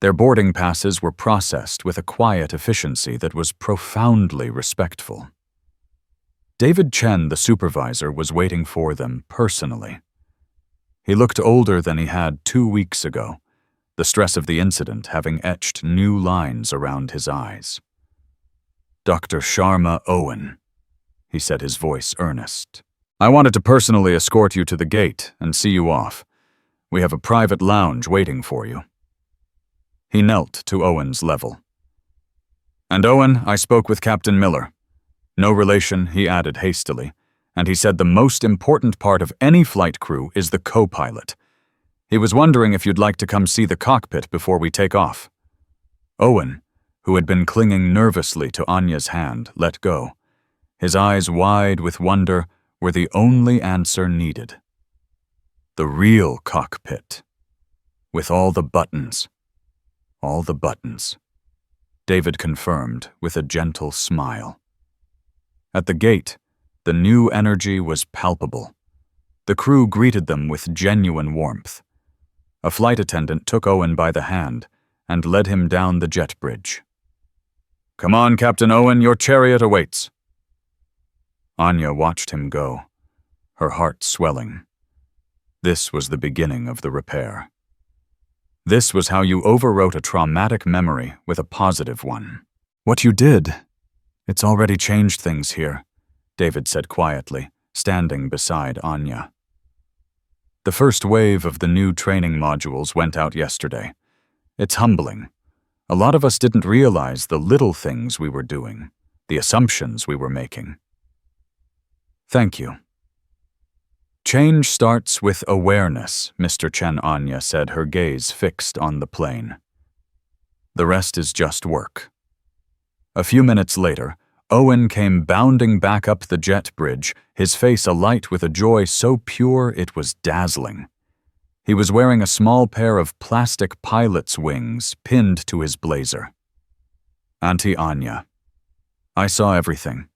Their boarding passes were processed with a quiet efficiency that was profoundly respectful. David Chen, the supervisor, was waiting for them personally. He looked older than he had 2 weeks ago, the stress of the incident having etched new lines around his eyes. "Dr. Sharma Owen," he said, his voice earnest. "I wanted to personally escort you to the gate and see you off. We have a private lounge waiting for you." He knelt to Owen's level. "And Owen, I spoke with Captain Miller. No relation," he added hastily, and he said the most important part of any flight crew is the co-pilot. He was wondering if you'd like to come see the cockpit before we take off. Owen, who had been clinging nervously to Anya's hand, let go. His eyes wide with wonder were the only answer needed. The real cockpit. With all the buttons. All the buttons. David confirmed with a gentle smile. At the gate, the new energy was palpable. The crew greeted them with genuine warmth. A flight attendant took Owen by the hand and led him down the jet bridge. "Come on, Captain Owen, your chariot awaits." Anya watched him go, her heart swelling. This was the beginning of the repair. This was how you overwrote a traumatic memory with a positive one. "What you did, it's already changed things here," David said quietly, standing beside Anya. "The first wave of the new training modules went out yesterday. It's humbling. A lot of us didn't realize the little things we were doing, the assumptions we were making. Thank you." "Change starts with awareness," Mr. Chen Anya said, her gaze fixed on the plane. "The rest is just work." A few minutes later, Owen came bounding back up the jet bridge, his face alight with a joy so pure it was dazzling. He was wearing a small pair of plastic pilot's wings pinned to his blazer. "Auntie Anya, I saw everything.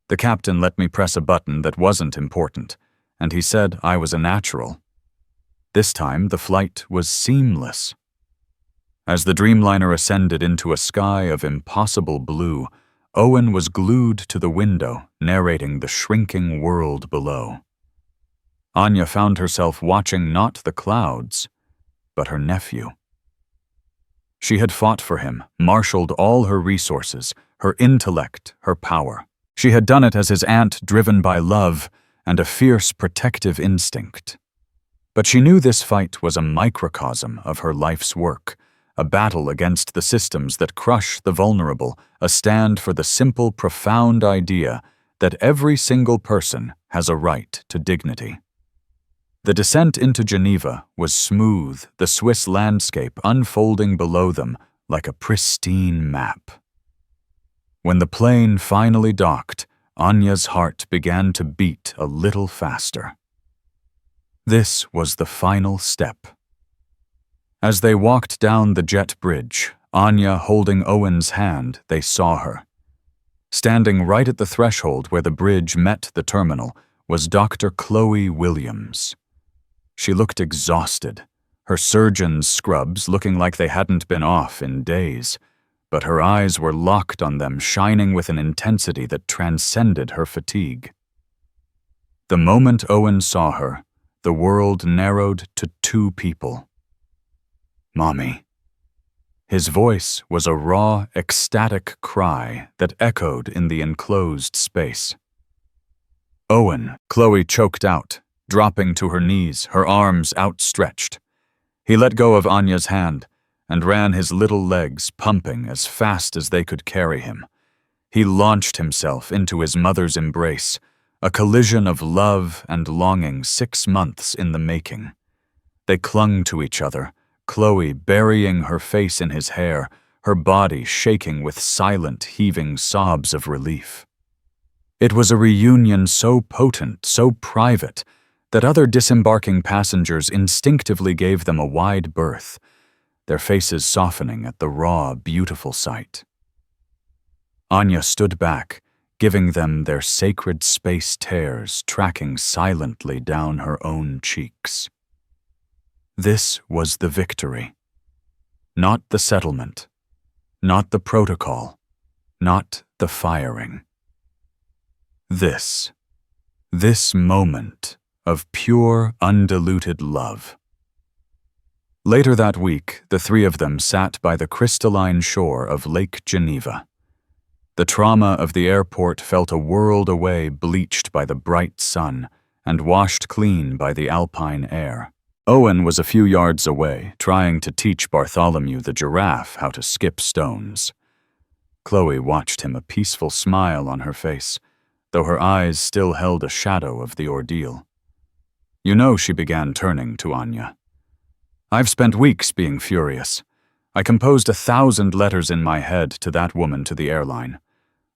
The captain let me press a button that wasn't important, and he said I was a natural. This time the flight was seamless." As the Dreamliner ascended into a sky of impossible blue, Owen was glued to the window, narrating the shrinking world below. Anya found herself watching not the clouds, but her nephew. She had fought for him, marshaled all her resources, her intellect, her power. She had done it as his aunt, driven by love and a fierce protective instinct. But she knew this fight was a microcosm of her life's work, a battle against the systems that crush the vulnerable, a stand for the simple, profound idea that every single person has a right to dignity. The descent into Geneva was smooth, the Swiss landscape unfolding below them like a pristine map. When the plane finally docked, Anya's heart began to beat a little faster. This was the final step. As they walked down the jet bridge, Anya holding Owen's hand, they saw her. Standing right at the threshold where the bridge met the terminal was Dr. Chloe Williams. She looked exhausted, her surgeon's scrubs looking like they hadn't been off in days, but her eyes were locked on them, shining with an intensity that transcended her fatigue. The moment Owen saw her, the world narrowed to two people. "Mommy." His voice was a raw, ecstatic cry that echoed in the enclosed space. "Owen," Chloe choked out, dropping to her knees, her arms outstretched. He let go of Anya's hand and ran his little legs pumping as fast as they could carry him. He launched himself into his mother's embrace, a collision of love and longing 6 months in the making. They clung to each other, Chloe burying her face in his hair, her body shaking with silent, heaving sobs of relief. It was a reunion so potent, so private, that other disembarking passengers instinctively gave them a wide berth, their faces softening at the raw, beautiful sight. Anya stood back, giving them their sacred space tears tracking silently down her own cheeks. This was the victory. Not the settlement, not the protocol, not the firing. This moment of pure, undiluted love. Later that week, the three of them sat by the crystalline shore of Lake Geneva. The trauma of the airport felt a world away, bleached by the bright sun and washed clean by the alpine air. Owen was a few yards away, trying to teach Bartholomew the giraffe how to skip stones. Chloe watched him, a peaceful smile on her face, though her eyes still held a shadow of the ordeal. "You know," she began, turning to Anya, "I've spent weeks being furious. I composed 1,000 letters in my head to that woman, to the airline.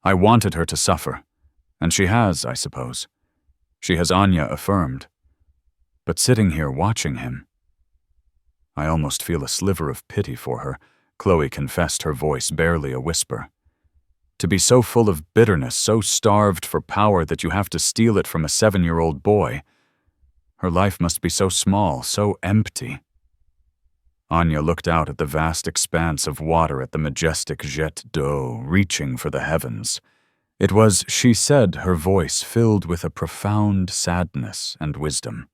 I wanted her to suffer. And she has, I suppose. She has," Anya affirmed. "But sitting here watching him..." "I almost feel a sliver of pity for her," Chloe confessed, her voice barely a whisper. "To be so full of bitterness, so starved for power that you have to steal it from a 7-year-old boy. Her life must be so small, so empty." Anya looked out at the vast expanse of water, at the majestic jet d'eau reaching for the heavens. It was, she said, her voice filled with a profound sadness and wisdom.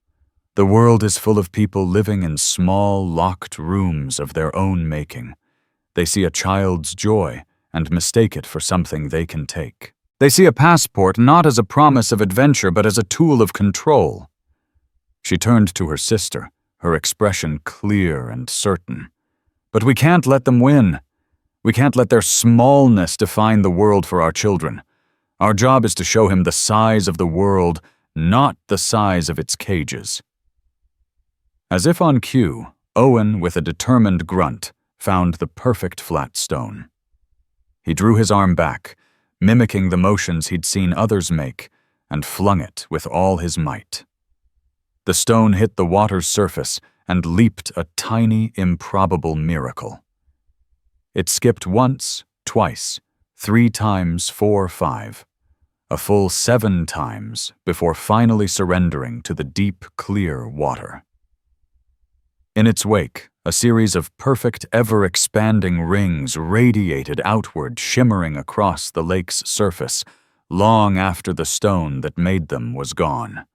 "The world is full of people living in small, locked rooms of their own making. They see a child's joy and mistake it for something they can take. They see a passport not as a promise of adventure but as a tool of control." She turned to her sister, her expression clear and certain. "But we can't let them win. We can't let their smallness define the world for our children. Our job is to show him the size of the world, not the size of its cages." As if on cue, Owen, with a determined grunt, found the perfect flat stone. He drew his arm back, mimicking the motions he'd seen others make, and flung it with all his might. The stone hit the water's surface and leaped, a tiny, improbable miracle. It skipped once, twice, 3 times, 4, 5, a full 7 times before finally surrendering to the deep, clear water. In its wake, a series of perfect, ever-expanding rings radiated outward, shimmering across the lake's surface, long after the stone that made them was gone.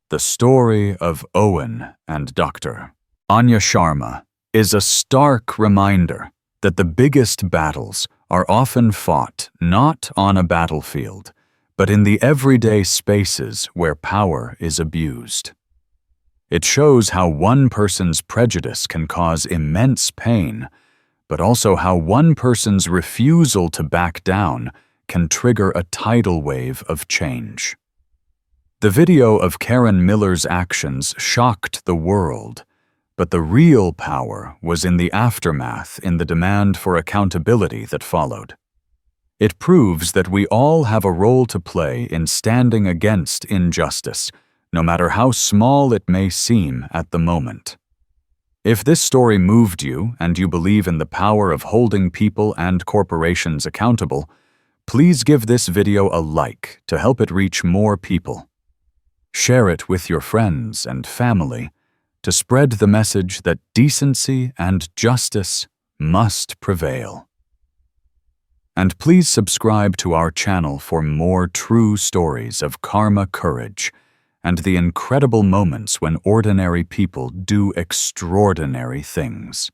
The story of Owen and Dr. Anya Sharma is a stark reminder that the biggest battles are often fought not on a battlefield, but in the everyday spaces where power is abused. It shows how one person's prejudice can cause immense pain, but also how one person's refusal to back down can trigger a tidal wave of change. The video of Karen Miller's actions shocked the world, but the real power was in the aftermath, in the demand for accountability that followed. It proves that we all have a role to play in standing against injustice, no matter how small it may seem at the moment. If this story moved you and you believe in the power of holding people and corporations accountable, please give this video a like to help it reach more people. Share it with your friends and family to spread the message that decency and justice must prevail. And please subscribe to our channel for more true stories of karma courage and the incredible moments when ordinary people do extraordinary things.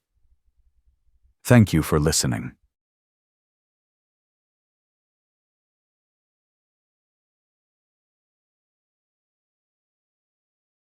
Thank you for listening.